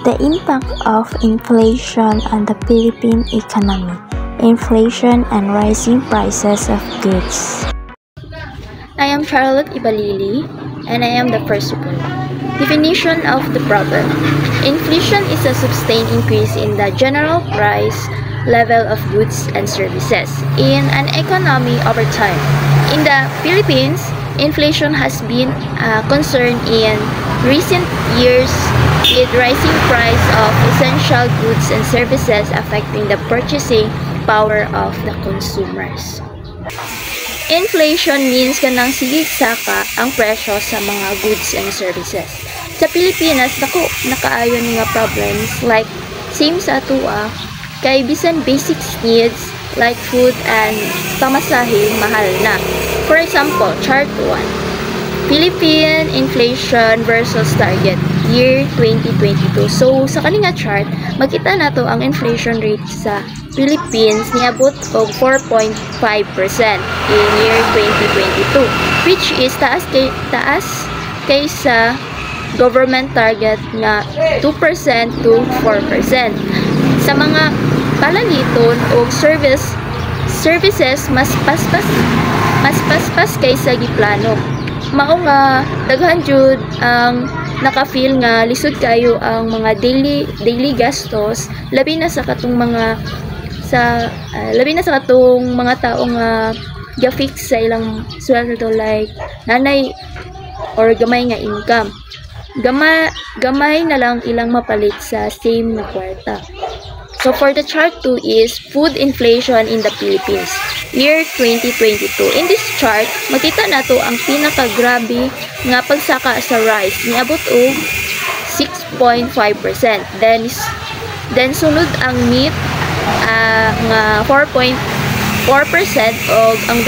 The impact of inflation on the Philippine economy, inflation and rising prices of goods. I am Charlotte Ibalili, and I am the first speaker. Definition of the problem. Inflation is a sustained increase in the general price level of goods and services in an economy over time. In the Philippines, inflation has been a concern in recent years, with rising price of essential goods and services affecting the purchasing power of the consumers. Inflation means kanang sigisaka ang presyo sa mga goods and services. Sa Pilipinas, nakaayon nga problems like same sa atua, kay bisan basic needs like food and pamasahe mahal na. For example, chart 1. Philippine inflation versus target year 2022. So sa kaninga chart, makita nato ang inflation rate sa Philippines niabot og 4.5% in year 2022, which is taas kaysa government target nga 2% to 4%. Sa mga palaliton o services mas paspas kaysa giplano. Mao nga daghan jud ang naka-feel nga lisod kayo ang mga daily gastos, labi na sa katong mga tao nga ga-fix sa ilang sweldo like nanay or gamay nga income. Gamay na lang ilang mapalit sa same na kwarta. So for the chart 2 is food inflation in the Philippines, year 2022. In this chart, makita nato ang pinakagrabe nga pagsaka sa rice, niabot og 6.5%. Then sunod ang meat nga 4.4% og ang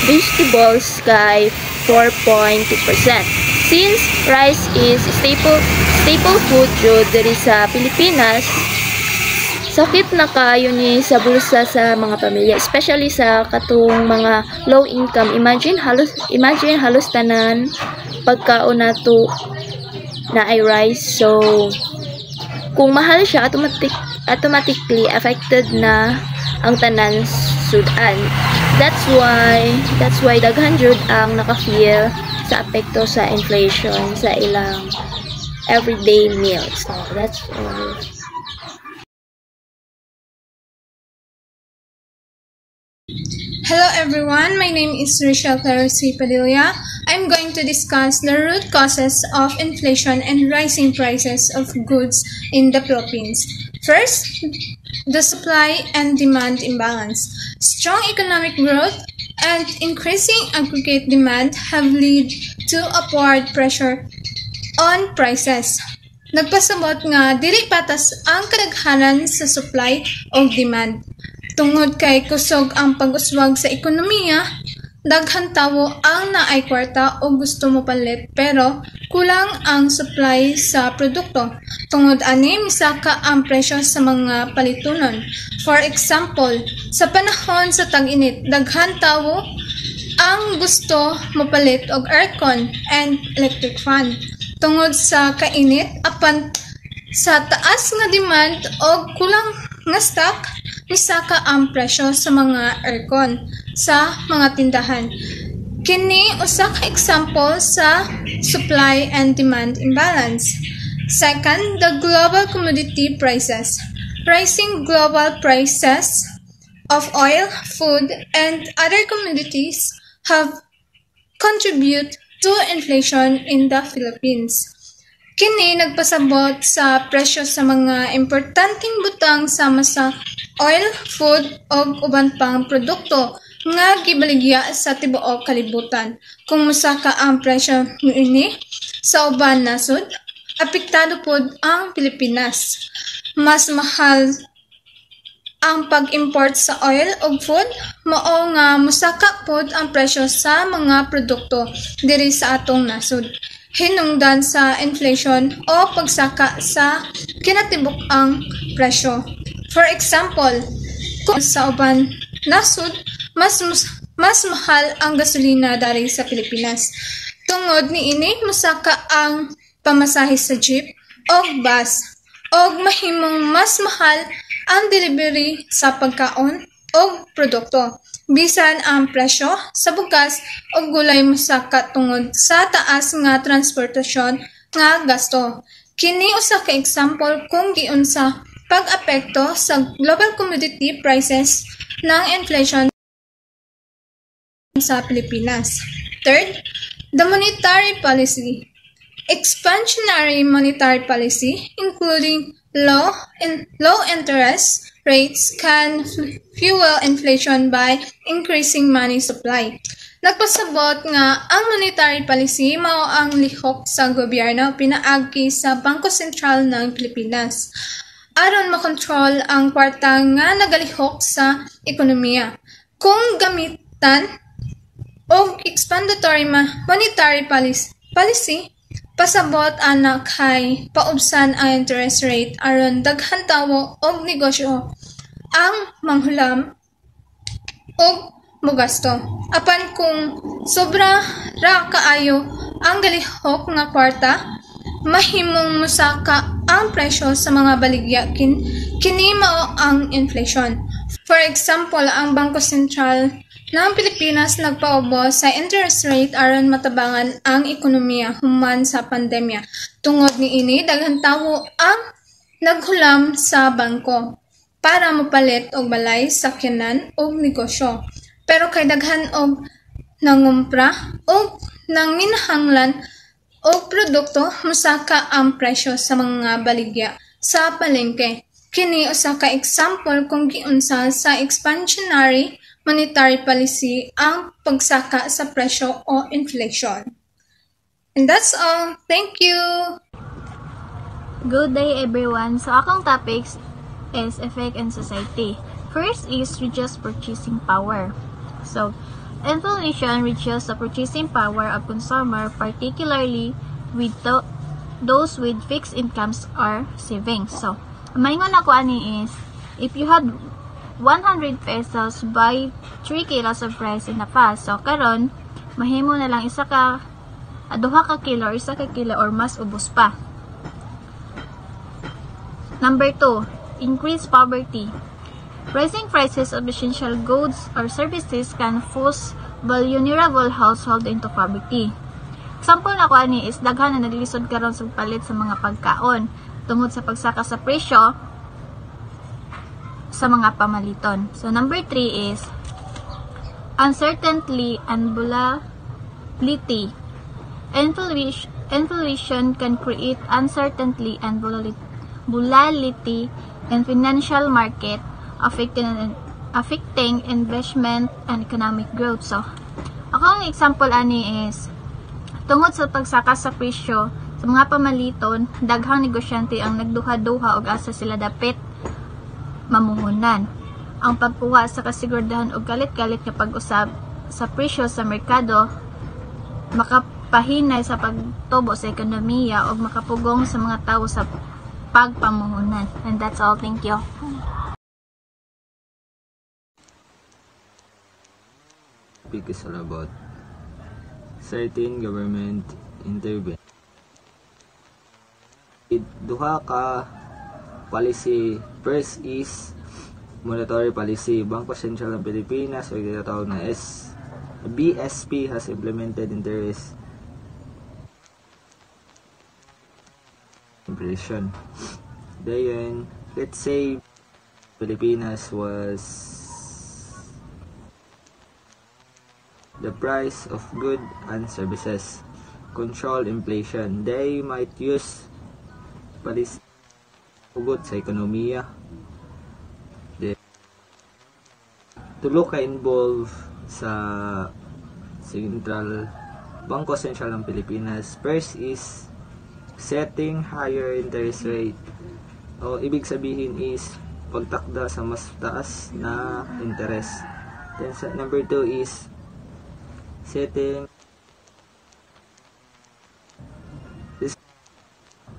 vegetables kay 4.2%. Since rice is staple food jud diri sa Pilipinas, sakit na kayo ni sa bulsa sa mga pamilya, especially sa katong mga low income. Imagine halos tanan pagkaon nato na ay rice. So kung mahal siya, automatically affected na ang tanan sudan. That's why daghan jud ang naka-feel sa apekto sa inflation sa ilang everyday meals. So that's all. Hello everyone, my name is Rachel Clarice Padilla. I'm going to discuss the root causes of inflation and rising prices of goods in the Philippines. First, the supply and demand imbalance. Strong economic growth and increasing aggregate demand have led to upward pressure on prices. Nagpasabot nga dili patas ang kadaghanan sa supply o demand. Tungod kay kusog ang pag-uswag sa ekonomiya, daghan tawo ang naay kwarta o gusto mo palit pero kulang ang supply sa produkto. Tungod ani misaka ang presyo sa mga palitunon. For example, sa panahon sa tag-init, daghan tawo ang gusto mo palit og aircon and electric fan. Tungod sa kainit apan sa taas nga demand o kulang nga stock, misaka ang presyo sa mga aircon sa mga tindahan. Kini usa ka example sa supply and demand imbalance. Second, the global commodity prices. Rising global prices of oil, food, and other commodities have contributed to inflation in the Philippines. Kini nagpasabot sa presyo sa mga importanteng butang sama sa oil, food, o uban pang produkto nga gibaligya sa tibuok kalibutan. Kung musaka ang presyo niini sa uban nasod, apektado pod ang Pilipinas. Mas mahal ang pag-import sa oil o food, mao nga musaka pod ang presyo sa mga produkto diri sa atong nasod. Hinungdan sa inflation o pagsaka sa kinatibuk ang presyo. For example, kung sa uban nasod, mas mahal ang gasolina dari sa Pilipinas. Tungod niini, musaka ang pamasahe sa jeep o bus. og mahimong mas mahal ang delivery sa pagkaon o produkto. Bisan ang presyo sa bugas o gulay mosaka tungod sa taas nga transportasyon nga gasto. Kini usa ka example kung giunsa pag-apekto sa global commodity prices ng inflation sa Pilipinas. Third, the monetary policy. Expansionary monetary policy, including low interest rates, can fuel inflation by increasing money supply. Nagpasabot nga ang monetary policy mao ang lihok sa gobyerno pinaagi sa Bangko Sentral ng Pilipinas aron makontrol ang kwarta nga nagalihok sa ekonomiya. Kung gamitan og expandatory monetary policy, pasabot ana kay paubsan ang interest rate aron daghan tawo og negosyo ang manghulam og mogasto. Apan kung sobra ra kaayo ang galihok nga kwarta, mahimong musaka ang presyo sa mga baligya kini mao ang inflation. For example, ang Bangko Sentral ng Pilipinas nagpaubos sa interest rate aron matabangan ang ekonomiya human sa pandemya. Tungod niini, daghan tawo ang naghulam sa bangko para mopalit og balay, sakyanan og negosyo. Pero kay daghan og nangumpra og nanginahanglan og produkto, musaka ang presyo sa mga baligya sa palengke. Kini usa ka example kung giunsa sa expansionary monetary policy ang pagsaka sa presyo o inflation. And that's all. Thank you! Good day everyone. So akong topics is effect in society. First is reduce purchasing power. So inflation reduces the purchasing power of consumer, particularly with those with fixed incomes or savings. So maingon ako ani is if you had 100 pesos buy 3 kilos of rice in the past. So karon mahimo na lang isa ka 2 ka kilo or 1 ka kilo or mas ubos pa. Number 2, increase poverty. Rising prices of essential goods or services can force vulnerable household into poverty. Example na ko ani is daghan na naglisod karon sa palit sa mga pagkaon tungod sa pagsaka sa presyo sa mga pamaliton. So number 3 is uncertainty and volatility. Inflation can create uncertainty and volatility in financial market, affecting investment and economic growth. So ako ang example ani is tungod sa pagsaka sa presyo sa mga pamaliton, daghang negosyante ang nagduha-duha og asa sila dapit mamuhunan. Ang pagkuha sa kasiguraduhan og kalit-kalit nga pag-usab sa presyo sa merkado makapahinay sa pagtubo sa ekonomiya o makapugong sa mga tao sa pagpamuhunan. And that's all. Thank you. Topic is all about certain government intervention. Duha ka policy. First is monetary policy. Bangko Sentral ng Pilipinas o tinatawag na BSP has implemented interest inflation. Then, let's say Pilipinas was the price of goods and services. Control inflation. They might use policy ugot sa ekonomiya. Tulo ka involve sa Bangko Sentral ng Pilipinas. First is setting higher interest rate. O ibig sabihin is pagtakda sa mas taas na interest. Then number 2 is setting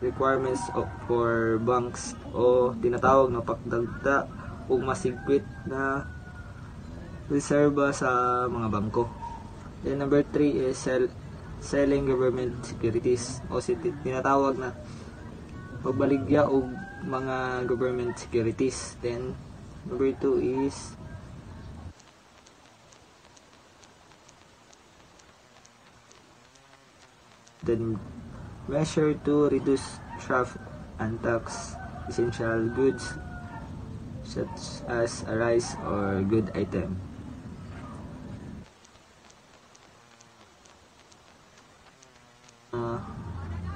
requirements for banks o tinatawag na pagdagda o masigpit na reserba sa mga bangko. Then number 3 is selling government securities o tinatawag na pagbaligya og mga government securities. Then number 2 is the measure to reduce theft and tax essential goods such as a rice or good item.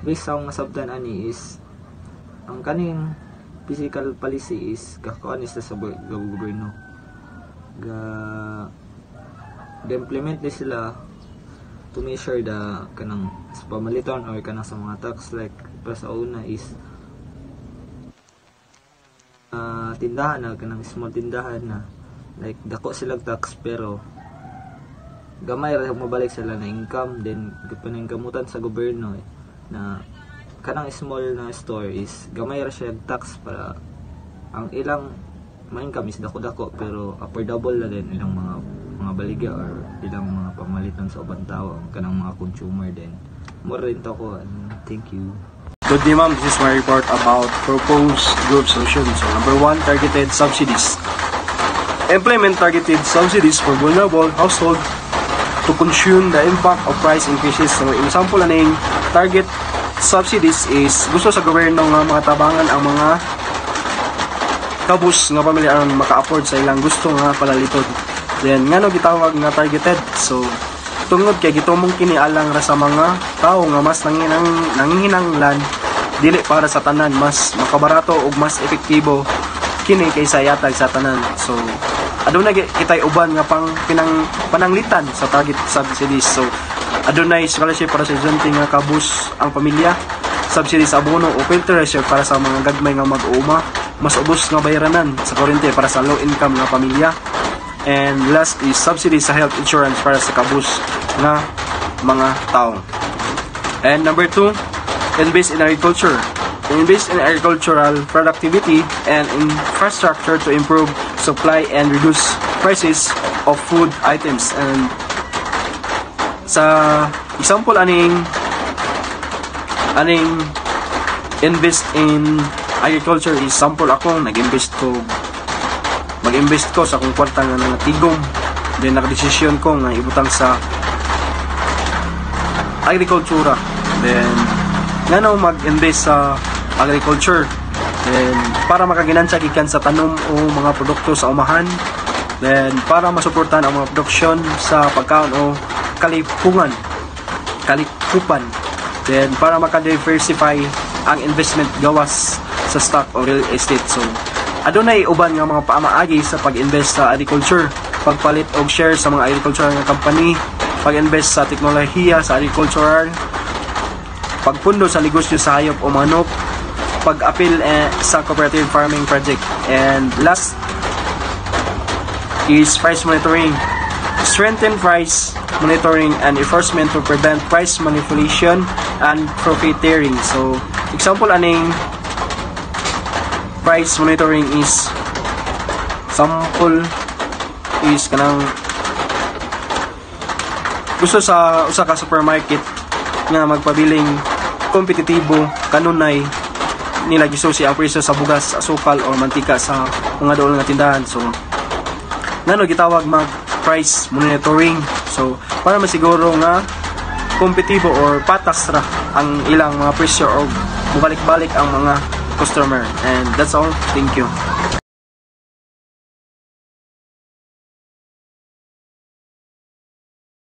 Based sa akong nasabtan ani is ang kaning fiscal policy is kakuan is sa gobyerno ga implement ni sila to measure the kanang sa pamaliton or kanang sa mga tax. Like para sa una is tindahan na kanang small tindahan na like dako sila tax pero gamay ra mabalik sila na income. Then paningkamutan sa gobyerno na kanang small na store is gamay ra siya tax para ang ilang ma-income is dako-dako pero affordable na din ilang mga baligya or ilang mga pamalitan sa ubang tao ang kanang mga consumer din. More rin to ko. Thank you. Good day, ma'am. This is my report about proposed group solutions. So, number 1, targeted subsidies. Implement targeted subsidies for vulnerable households to cushion the impact of price increases. So, example aning target subsidies is gusto sa gobyerno nga mga tabangan ang mga kabus nga pamilya aron maka-afford sa ilang gusto nga palaliton. Then ngano gitawag nga targeted? So tungod kay gitumong kini alang ra sa mga tao nga mas nanginahanglan dili para sa tanan, mas makabarato ug mas epektibo kini kaysa yatag sa tanan. So adunay kitay uban nga pananglitan sa target subsidies. So adunay scholarship para sa estudyante nga kabus ang pamilya, subsidies sa abono o filtration para sa mga gagmay nga mag-uuma, mas ubos nga bayranan sa kuryente para sa low income nga pamilya. And last is subsidies sa health insurance para sa kabus nga mga tao. And number 2, invest in agriculture. Invest in agricultural productivity and infrastructure to improve supply and reduce prices of food items. And sa example aning invest in agriculture is sample ako mag-invest ko sa akong kwarta nga nangatigom, then nakadesisyon ko nga ibutang sa agrikultura. Then ngano mag-invest sa agriculture, then para makaginansya gikan sa tanom o mga produkto sa umahan, then para masuportahan ang mga produksyon sa pagkaon o kalikupan, then para maka-diversify ang investment gawas sa stock o real estate. So adunay uban nga mga paamaagi sa pag-invest sa agriculture, pagpalit og share sa mga agricultural nga company, pag-invest sa teknolohiya sa agricultural, pagpundo sa negosyo sa hayop o manok, pag-apil sa cooperative farming project. And last is price monitoring. Strengthen price monitoring and enforcement to prevent price manipulation and profiteering. So example aning price monitoring is sample is kanang gusto sa usa ka supermarket nga magpabiling kompetitibo, kanunay nila gisusi ang presyo sa bugas, asukal o mantika sa mga dool nga tindahan. So ngano gitawag mag price monitoring. So para masiguro nga kompetitibo or patas ra ang ilang mga presyo o mubalik-balik ang mga customer. And that's all. Thank you.